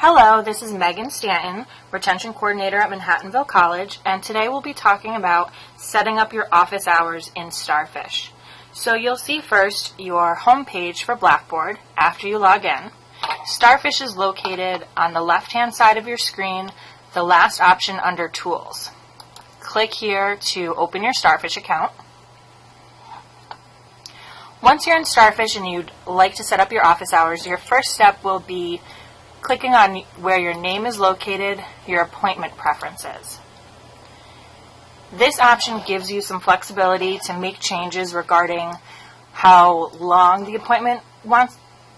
Hello, this is Megan Stanton, Retention Coordinator at Manhattanville College, and today we'll be talking about setting up your office hours in Starfish. So you'll see first your home page for Blackboard after you log in. Starfish is located on the left-hand side of your screen, the last option under Tools. Click here to open your Starfish account. Once you're in Starfish and you'd like to set up your office hours, your first step will be clicking on where your name is located, your appointment preferences. This option gives you some flexibility to make changes regarding how long the appointment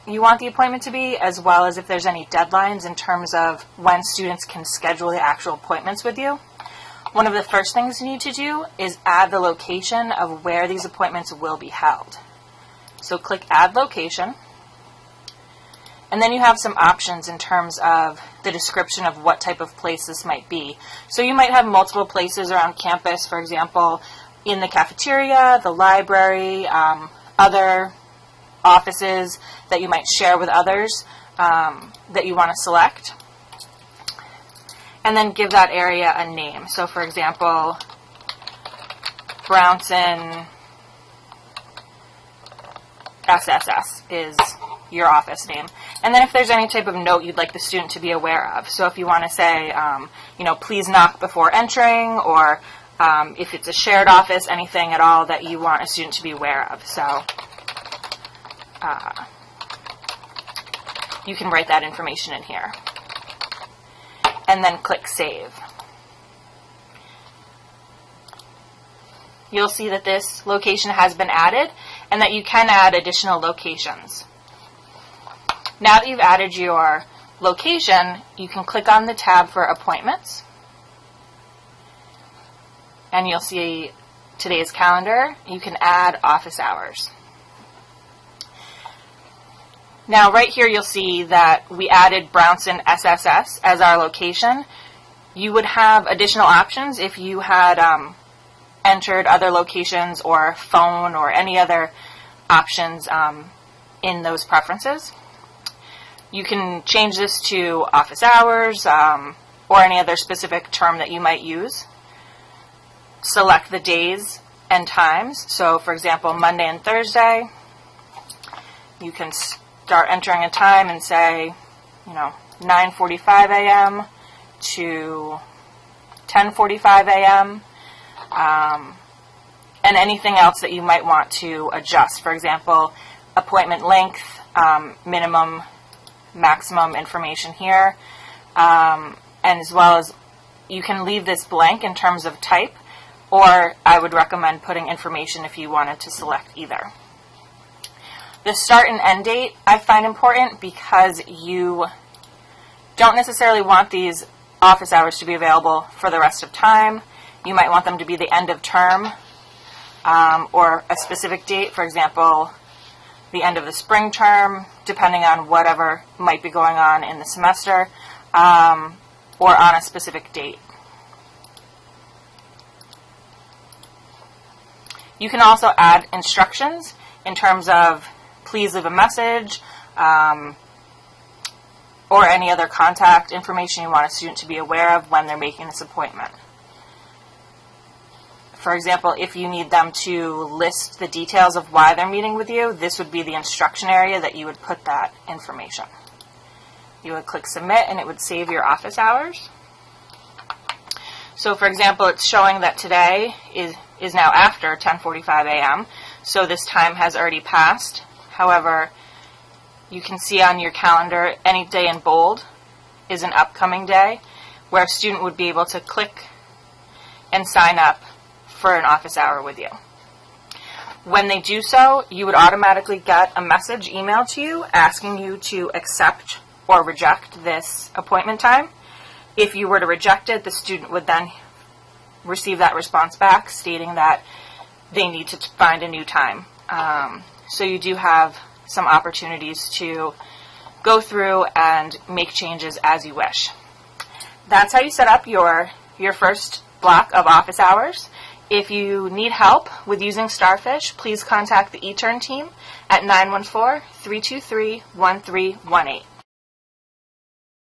you want the appointment to be, as well as if there's any deadlines in terms of when students can schedule the actual appointments with you. One of the first things you need to do is add the location of where these appointments will be held. So click Add Location. And then you have some options in terms of the description of what type of place this might be. So you might have multiple places around campus, for example, in the cafeteria, the library, other offices that you might share with others that you want to select. And then give that area a name. So for example, Brownson SSS is your office name. And then if there's any type of note you'd like the student to be aware of. So if you want to say, please knock before entering, or if it's a shared office, anything at all that you want a student to be aware of. So you can write that information in here. And then click Save. You'll see that this location has been added and that you can add additional locations. Now that you've added your location, you can click on the tab for Appointments, and you'll see today's calendar. You can add office hours. Now right here you'll see that we added Brownson SSS as our location. You would have additional options if you had entered other locations or phone or any other options in those preferences. You can change this to office hours or any other specific term that you might use. Select the days and times. So for example, Monday and Thursday, you can start entering a time and say, 9:45 a.m. to 10:45 a.m. And anything else that you might want to adjust. For example, appointment length, minimum, maximum information here, and as well as you can leave this blank in terms of type, or I would recommend putting information if you wanted to select either. The start and end date I find important because you don't necessarily want these office hours to be available for the rest of time. You might want them to be the end of term or a specific date, for example, the end of the spring term, depending on whatever might be going on in the semester, or on a specific date. You can also add instructions in terms of please leave a message, or any other contact information you want a student to be aware of when they're making this appointment. For example, if you need them to list the details of why they're meeting with you, this would be the instruction area that you would put that information. You would click Submit and it would save your office hours. So for example, it's showing that today is now after 10:45 a.m., so this time has already passed. However, you can see on your calendar any day in bold is an upcoming day where a student would be able to click and sign up for an office hour with you. When they do so, you would automatically get a message emailed to you asking you to accept or reject this appointment time. If you were to reject it, the student would then receive that response back stating that they need to find a new time. So you do have some opportunities to go through and make changes as you wish. That's how you set up your first block of office hours. If you need help with using Starfish, please contact the eTurn team at 914-323-1318.